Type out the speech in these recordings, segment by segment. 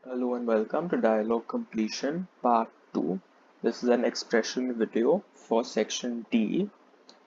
Hello and welcome to Dialogue Completion Part 2. This is an expression video for Section D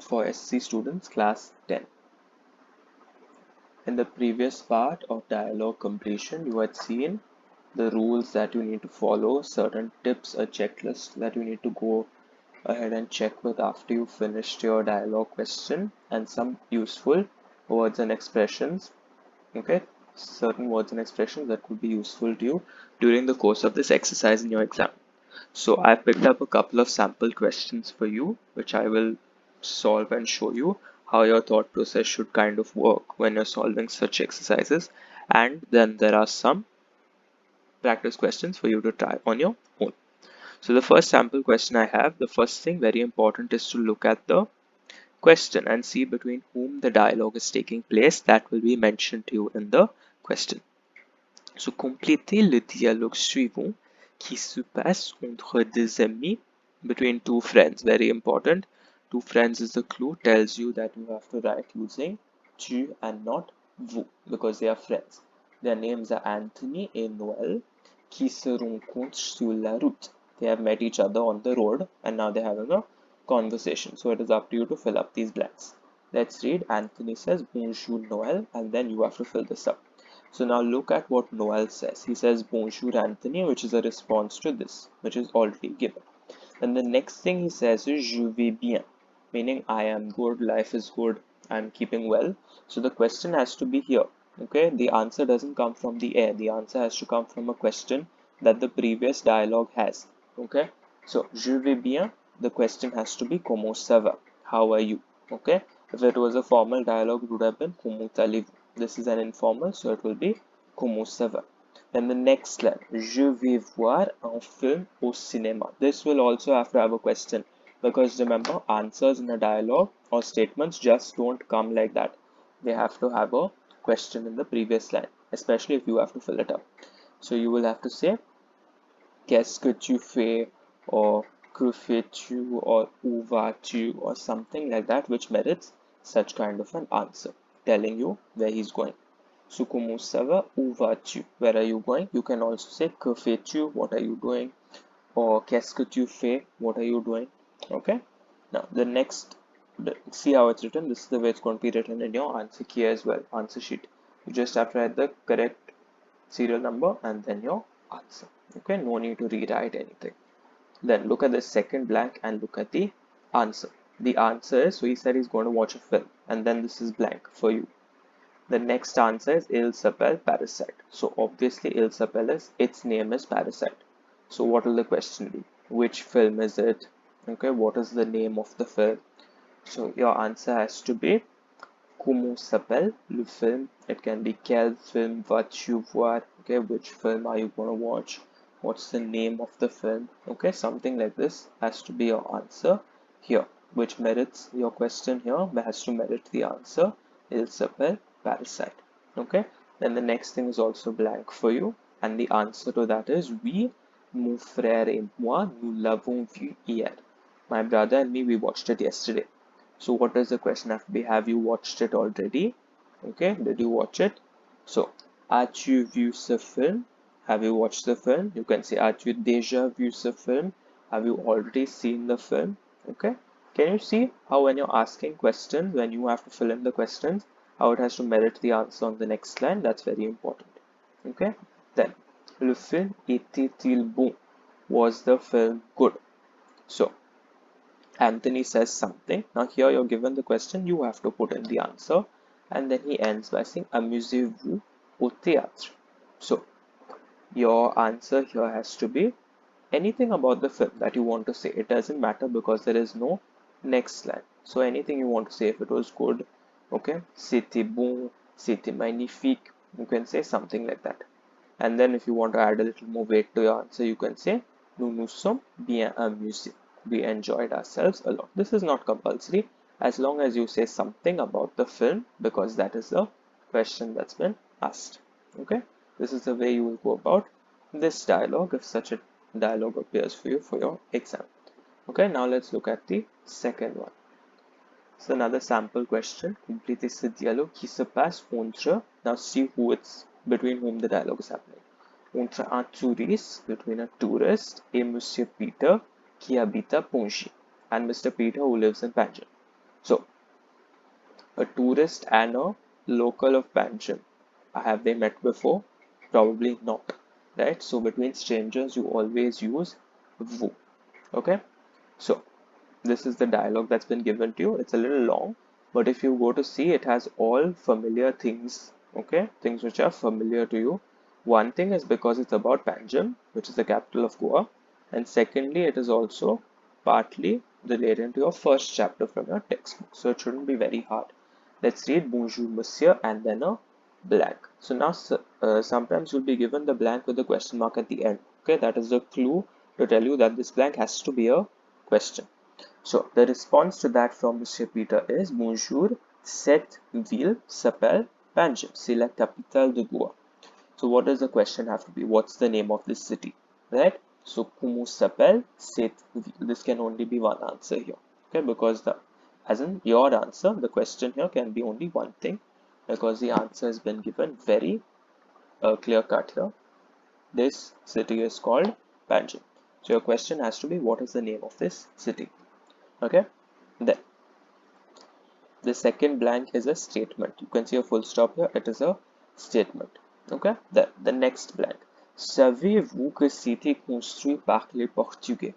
for SC students Class 10. In the previous part of Dialogue Completion, you had seen the rules that you need to follow, certain tips, a checklist that you need to go ahead and check with after you finished your dialogue question, and some useful words and expressions. Okay, certain words and expressions that could be useful to you during the course of this exercise in your exam. So I picked up a couple of sample questions for you, which I will solve and show you how your thought process should kind of work when you're solving such exercises. And then there are some practice questions for you to try on your own. So the first sample question I have, the first thing very important is to look at the question and see between whom the dialogue is taking place. That will be mentioned to you in the question. So complétez le dialogue suivant qui se passe entre deux amis, between two friends. Very important. Two friends is the clue, tells you that you have to write using tu and not vous because they are friends. Their names are Anthony and Noel qui se rencontrent sur la route. They have met each other on the road and now they're having a conversation. So it is up to you to fill up these blanks. Let's read. Anthony says bonjour Noel, and then you have to fill this up. So now look at what Noel says. He says bonjour Anthony, which is a response to this, which is already given. Then the next thing he says is je vais bien, meaning I am good, life is good, I am keeping well. So the question has to be here. Okay, the answer doesn't come from the air. The answer has to come from a question that the previous dialogue has. Okay, so je vais bien, the question has to be comment ça va? How are you? Okay, if it was a formal dialogue, it would have been comment allez-vous? This is an informal, so it will be comment ça va? Then the next line, je vais voir un film au cinéma. This will also have to have a question because remember, answers in a dialogue or statements just don't come like that. They have to have a question in the previous line, especially if you have to fill it up. So you will have to say, qu'est-ce que tu fais, or que fais-tu, or où vas-tu, or something like that, which merits such kind of an answer, telling you where he's going. So, comment ça va? Où vas-tu? Where are you going? You can also say que fais-tu? What are you doing? Or qu'est-ce que tu fais? What are you doing? Okay. Now the next, see how it's written. This is the way it's going to be written in your answer key as well, answer sheet. You just have to write the correct serial number and then your answer. Okay. No need to rewrite anything. Then look at the second blank and look at the answer. The answer is, so he said he's going to watch a film, and then this is blank for you. The next answer is Il s'appelle Parasite. So obviously Il s'appelle is, its name is Parasite. So what will the question be? Which film is it? Okay, what is the name of the film? So your answer has to be Comment s'appelle le film? It can be quel film vas-tu voir? Okay, which film are you going to watch? What's the name of the film? Okay, something like this has to be your answer here, which merits your question here, has to merit the answer. Il s'appelle Parasite. Okay, then the next thing is also blank for you, and the answer to that is oui, mon frère et moi, nous l'avons vu hier. My brother and me, we watched it yesterday. So what does the question have to be? Have you watched it already? Okay, did you watch it? So, as-tu vu ce film? Have you watched the film? You can say, as-tu déjà vu ce film? Have you already seen the film? Okay. Can you see how when you're asking questions, when you have to fill in the questions, how it has to merit the answer on the next line? That's very important. Okay. Then, le film était-il bon? Was the film good? So, Anthony says something. Now here you're given the question, you have to put in the answer, and then he ends by saying Amusez-vous au théâtre. So your answer here has to be anything about the film that you want to say. It doesn't matter because there is no next line. So anything you want to say, if it was good, okay, c'était bon, c'était magnifique, you can say something like that. And then if you want to add a little more weight to your answer, you can say nous nous sommes bien amusés. We enjoyed ourselves a lot. This is not compulsory as long as you say something about the film because that is the question that's been asked. Okay, this is the way you will go about this dialogue if such a dialogue appears for you for your exam. Okay, now let's look at the second one. So another sample question. Complétez ce dialogue qui se passe entre. Now see who it's between whom the dialogue is happening. entre un touriste, between a tourist, et Monsieur Peter, qui habite à Pongy, and Mr. Peter, who lives in Panjim. So, a tourist and a local of Panjim. Have they met before? Probably not, right? So, between strangers, you always use vous. Okay? So, this is the dialogue that's been given to you. It's a little long, but if you go to see, it has all familiar things, okay? Things which are familiar to you. One thing is because it's about Panjim, which is the capital of Goa, and secondly, it is also partly related to your first chapter from your textbook, so it shouldn't be very hard. Let's read bonjour monsieur and then a blank. So now sometimes you'll be given the blank with a question mark at the end, okay? That is the clue to tell you that this blank has to be a question. So the response to that from Monsieur Peter is bonjour, cette ville s'appelle Panjim, c'est la capitale de Goa. So what does the question have to be? What's the name of this city, right? So comment s'appelle cette ville? This can only be one answer here, okay? Because as in your answer, the question here can be only one thing because the answer has been given very clear cut here. This city is called Panjim. So your question has to be what is the name of this city? Okay, then the second blank is a statement. You can see a full stop here. It is a statement. Okay, then the next blank. Savez-vous que c'était construit par les Portugais?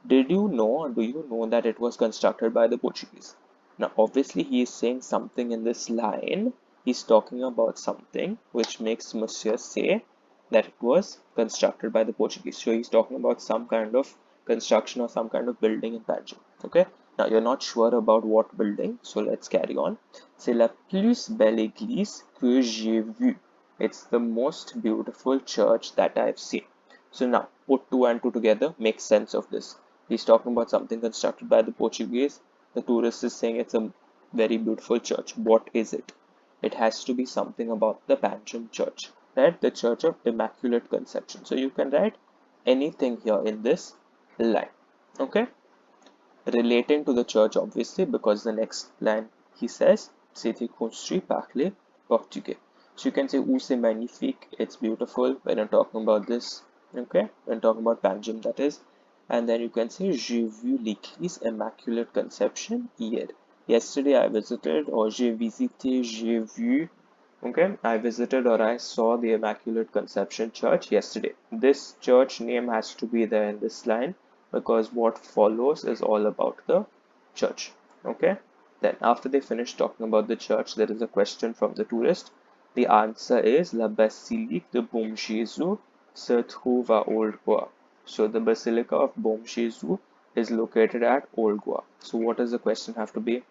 Did you know or do you know that it was constructed by the Portuguese? Now, obviously, he is saying something in this line. He's talking about something which makes Monsieur say that it was constructed by the Portuguese. So he's talking about some kind of construction or some kind of building in Panjim. Okay. Now you're not sure about what building, so let's carry on. C'est la plus belle église que j'ai vue. It's the most beautiful church that I've seen. So now put two and two together, make sense of this. He's talking about something constructed by the Portuguese. The tourist is saying it's a very beautiful church. What is it? It has to be something about the Panjim church, right? The Church of Immaculate Conception. So you can write anything here in this line, okay? Relating to the church, obviously, because the next line he says, c'était construit par les Portugais. So you can say, où c'est magnifique, it's beautiful when you're talking about this, okay? When talking about Panjim, that is. And then you can say, j'ai vu l'église Immaculate Conception hier. Yesterday I visited, or j'ai visité, j'ai vu, okay? I visited or I saw the Immaculate Conception Church yesterday. This church name has to be there in this line, because what follows is all about the church, okay? Then after they finish talking about the church, there is a question from the tourist. The answer is la basilique de Bom Jesus se trouve à Old Goa. So the basilica of Bom Jesus is located at Old Goa. So what does the question have to be?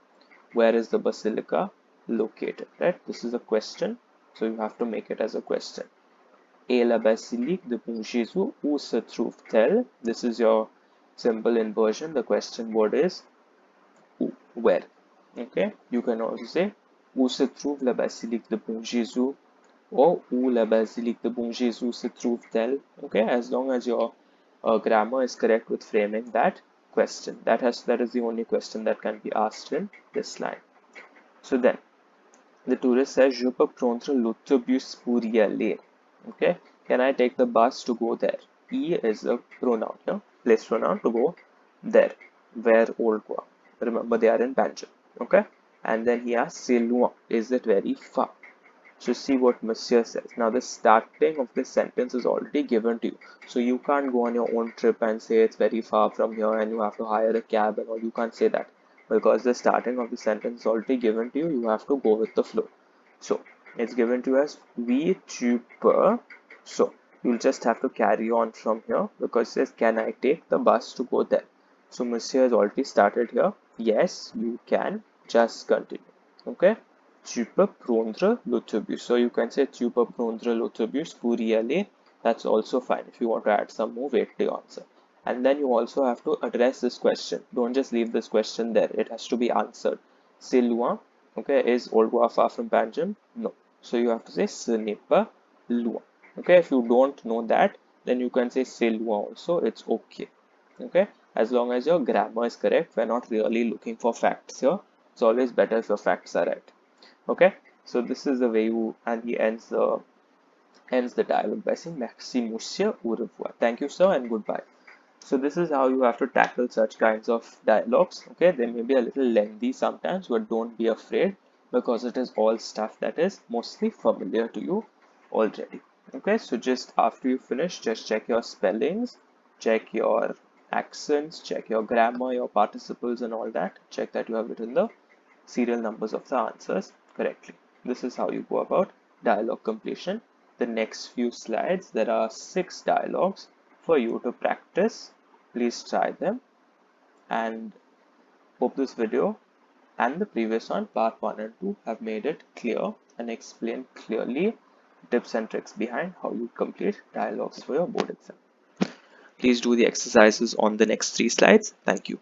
Where is the basilica located, right? This is a question, so you have to make it as a question. Et la basilique de Bom Jesus, où se trouve-t-elle? This is your simple inversion. The question word is where, okay? You can also say où se trouve la basilique de Bon Jesus, or où la basilique de Bon Jesus se trouve-t-elle, okay? As long as your grammar is correct with framing that question, that is the only question that can be asked in this line. So then the tourist says, je peux prendre l'autobus pour y aller, okay? Can I take the bus to go there? E is a pronoun, yeah? Place pronoun to go there, where Old Goa. Remember, they are in Panjim, okay? And then he asks, c'est loin, is it very far? So see what Monsieur says. Now the starting of this sentence is already given to you. So you can't go on your own trip and say it's very far from here and you have to hire a cab and all. You can't say that because the starting of the sentence is already given to you. You have to go with the flow. So it's given to you as oui, tu peux. So you'll just have to carry on from here because it says, can I take the bus to go there? So Monsieur has already started here. Yes, you can. Just continue. Okay. Tu peux prendre l'autobus. So you can say tu peux prendre l'autobus pour y aller. That's also fine. If you want to add some more weight to the answer. And then you also have to address this question. Don't just leave this question there. It has to be answered. C'est loin. Okay. Is Old Goa far from Panjim? No. So you have to say ce n'est pas loin. Okay. If you don't know that, then you can say c'est loin also. It's okay. Okay. As long as your grammar is correct. We're not really looking for facts here. It's always better if your facts are right. Okay, so this is the way you, and he ends the ends the dialogue by saying merci monsieur, au revoir. Thank you sir and goodbye. So this is how you have to tackle such kinds of dialogues. Okay, they may be a little lengthy sometimes, but don't be afraid because it is all stuff that is mostly familiar to you already. Okay, so just after you finish, just check your spellings, check your accents, check your grammar, your participles and all that. Check that you have written the serial numbers of the answers correctly. This is how you go about dialogue completion. The next few slides, there are 6 dialogues for you to practice. Please try them, and hope this video and the previous one, part 1 and 2, have made it clear and explained clearly tips and tricks behind how you complete dialogues for your board exam. Please do the exercises on the next 3 slides. Thank you.